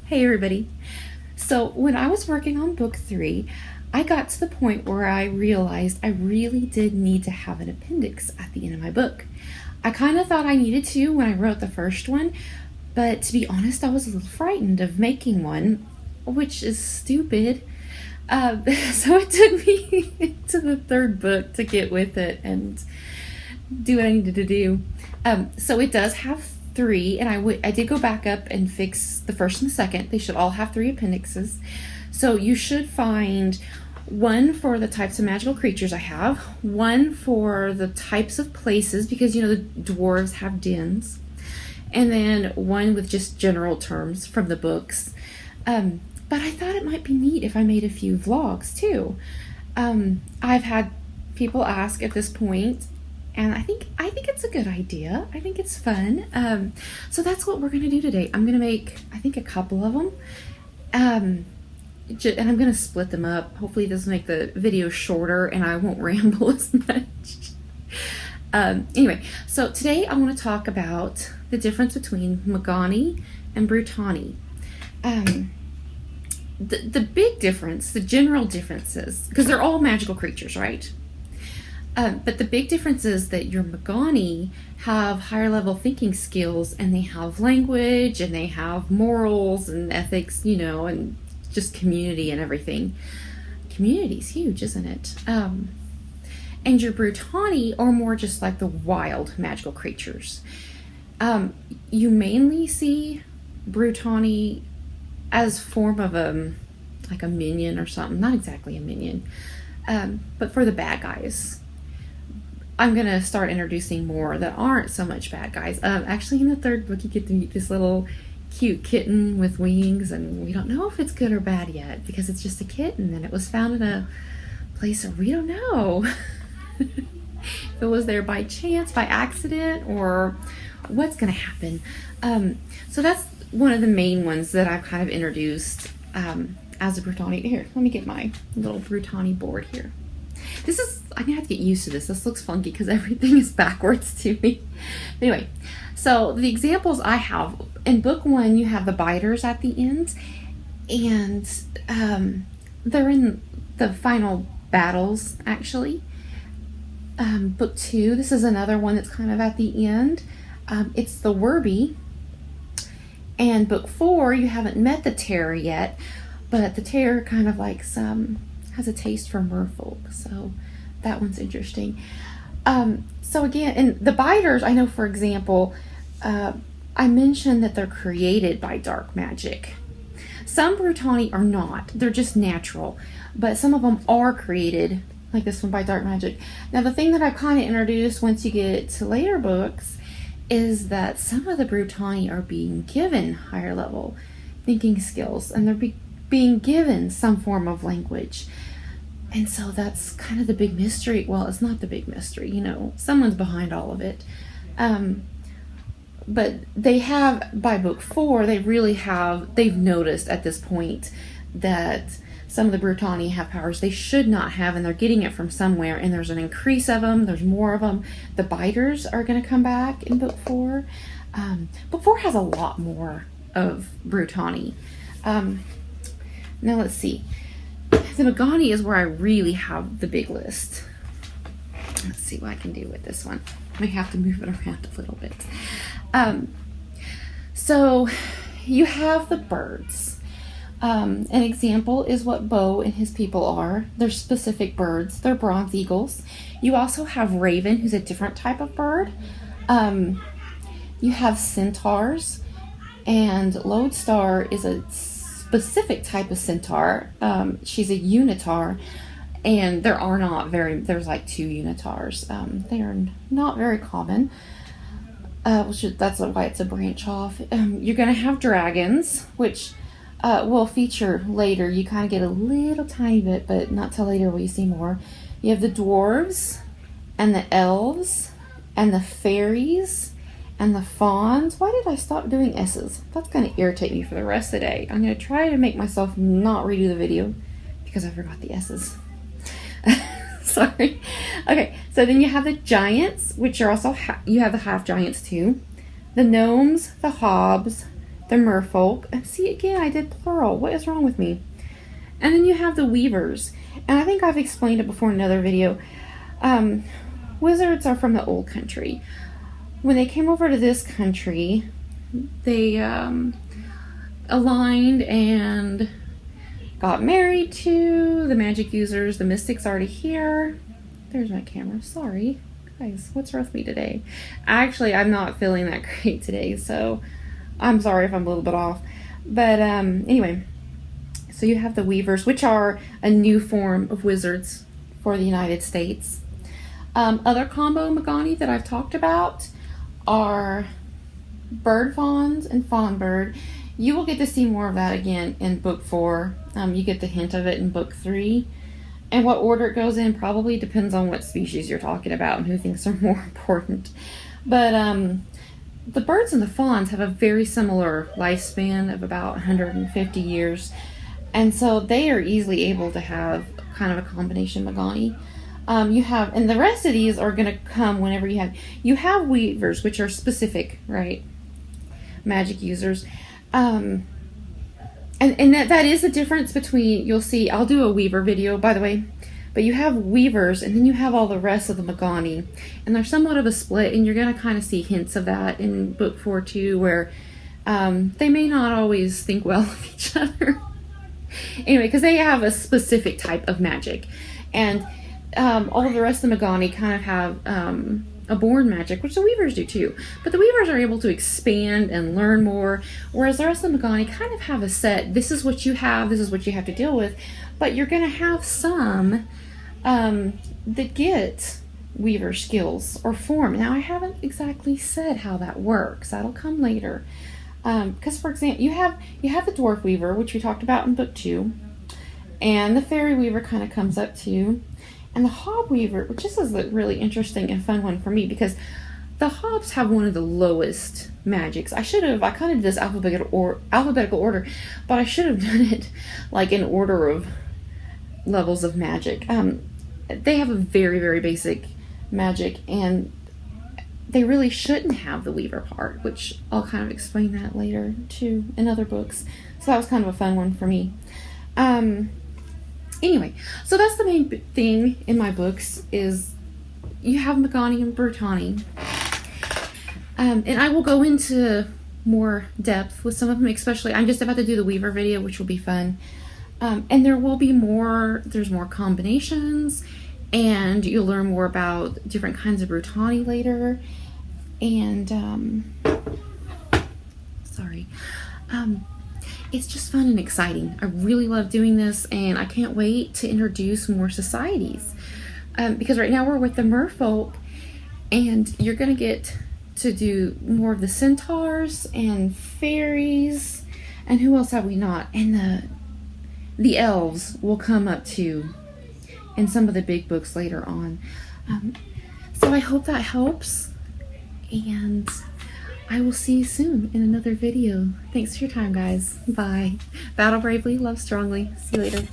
Hey everybody. So when I was working on book 3, I got to the point where I realized I really did need to have an appendix at the end of my book. I kind of thought I needed to when I wrote the first one, but to be honest, I was a little frightened of making one, which is stupid. So it took me to the third book to get with it and do what I needed to do. So it does have 3, and I did go back up and fix the first and the second. They should all have 3 appendixes. So you should find one for the types of magical creatures I have, one for the types of places, because the dwarves have dens, and then one with just general terms from the books. But I thought it might be neat if I made a few vlogs too. I've had people ask at this point, and I think it's a good idea. I think it's fun. So that's what we're gonna do today. I'm gonna make, I think, a couple of them. And I'm gonna split them up. Hopefully this will make the video shorter and I won't ramble as much. Anyway, so today I want to talk about the difference between Magani and Brutani. The big difference, the general differences, because they're all magical creatures, right? But the big difference is that your Magani have higher level thinking skills, and they have language, and they have morals and ethics, and just community and everything. Community's huge, isn't it? And your Brutani are more just like the wild magical creatures. You mainly see Brutani as form of like a minion or something. Not exactly a minion, but for the bad guys. I'm going to start introducing more that aren't so much bad guys. Actually, in the third book, you get to meet this little cute kitten with wings, and we don't know if it's good or bad yet, because it's just a kitten, and it was found in a place where we don't know if it was there by chance, by accident, or what's going to happen. So that's one of the main ones that I've kind of introduced as a Brutani. Here, let me get my little Brutani board here. I'm gonna have to get used to this. This looks funky because everything is backwards to me. Anyway, so the examples I have, in book 1, you have the biters at the end, and they're in the final battles, actually. Book 2, this is another one that's kind of at the end. It's the Werby. And book 4, you haven't met the terror yet, but the terror kind of like has a taste for merfolk, so that one's interesting. So again, in the biters, I know, for example, I mentioned that they're created by dark magic. Some Brutani are not, they're just natural, but some of them are created, like this one, by dark magic. Now the thing that I've kind of introduced once you get to later books is that some of the Brutani are being given higher level thinking skills, and they're being given some form of language. And so that's kind of the big mystery. Well, it's not the big mystery, someone's behind all of it. But they have, by book 4, they've noticed at this point that some of the Brutani have powers they should not have, and they're getting it from somewhere, and there's an increase of them, there's more of them. The biters are going to come back in book 4. Book 4 has a lot more of Brutani. Now let's see. The Magani is where I really have the big list. Let's see what I can do with this one. I may have to move it around a little bit. So you have the birds. An example is what Bo and his people are. They're specific birds. They're bronze eagles. You also have raven, who's a different type of bird. You have centaurs, and lodestar is a specific type of centaur. She's a unitar, and there's like 2 unitars. They are not very common. That's why it's a branch off. You're going to have dragons, which will feature later. You kind of get a little tiny bit, but not till later will you see more. You have the dwarves, and the elves, and the fairies, and the fawns. Why did I stop doing S's? That's going to irritate me for the rest of the day. I'm going to try to make myself not redo the video because I forgot the S's. Sorry. Okay, so then you have the giants, which are also, you have the half giants too. The gnomes, the hobs, the merfolk. And see, again, I did plural. What is wrong with me? And then you have the weavers. And I think I've explained it before in another video. Wizards are from the old country. When they came over to this country, they aligned and got married to the magic users. The mystic's already here. There's my camera. Sorry. Guys, what's wrong with me today? Actually, I'm not feeling that great today, so I'm sorry if I'm a little bit off. But anyway, so you have the weavers, which are a new form of wizards for the United States. Other combo Magani that I've talked about are bird fawns and fawn bird. You will get to see more of that again in book 4. You get the hint of it in book 3. And what order it goes in probably depends on what species you're talking about and who thinks are more important. But the birds and the fawns have a very similar lifespan of about 150 years. And so they are easily able to have kind of a combination Magani. You have, and the rest of these are going to come whenever you have weavers, which are specific, right? Magic users. And that is the difference between, you'll see, I'll do a weaver video, by the way, but you have weavers and then you have all the rest of the Magani, and they're somewhat of a split, and you're going to kind of see hints of that in book 4 too, where they may not always think well of each other. Anyway, because they have a specific type of magic, and all of the rest of the Magani kind of have a born magic, which the weavers do too. But the weavers are able to expand and learn more, whereas the rest of the Magani kind of have a set, this is what you have, this is what you have to deal with. But you're going to have some that get weaver skills or form. Now, I haven't exactly said how that works. That'll come later. Because, for example, you have the dwarf weaver, which we talked about in book 2. And the fairy weaver kind of comes up too. And the hob weaver, which this is a really interesting and fun one for me, because the hobs have one of the lowest magics. I kind of did this alphabetical order, but I should have done it like in order of levels of magic. They have a very, very basic magic, and they really shouldn't have the weaver part, which I'll kind of explain that later too in other books. So that was kind of a fun one for me. Anyway, so that's the main thing in my books, is you have Magani and Brutani. And I will go into more depth with some of them, especially I'm just about to do the weaver video, which will be fun. And there will be there's more combinations, and you'll learn more about different kinds of Brutani later. And, it's just fun and exciting. I really love doing this, and I can't wait to introduce more societies. Because right now we're with the merfolk, and you're going to get to do more of the centaurs and fairies, and who else have we not? And the elves will come up too in some of the big books later on. So I hope that helps, and I will see you soon in another video. Thanks for your time, guys. Bye. Battle bravely, love strongly. See you later.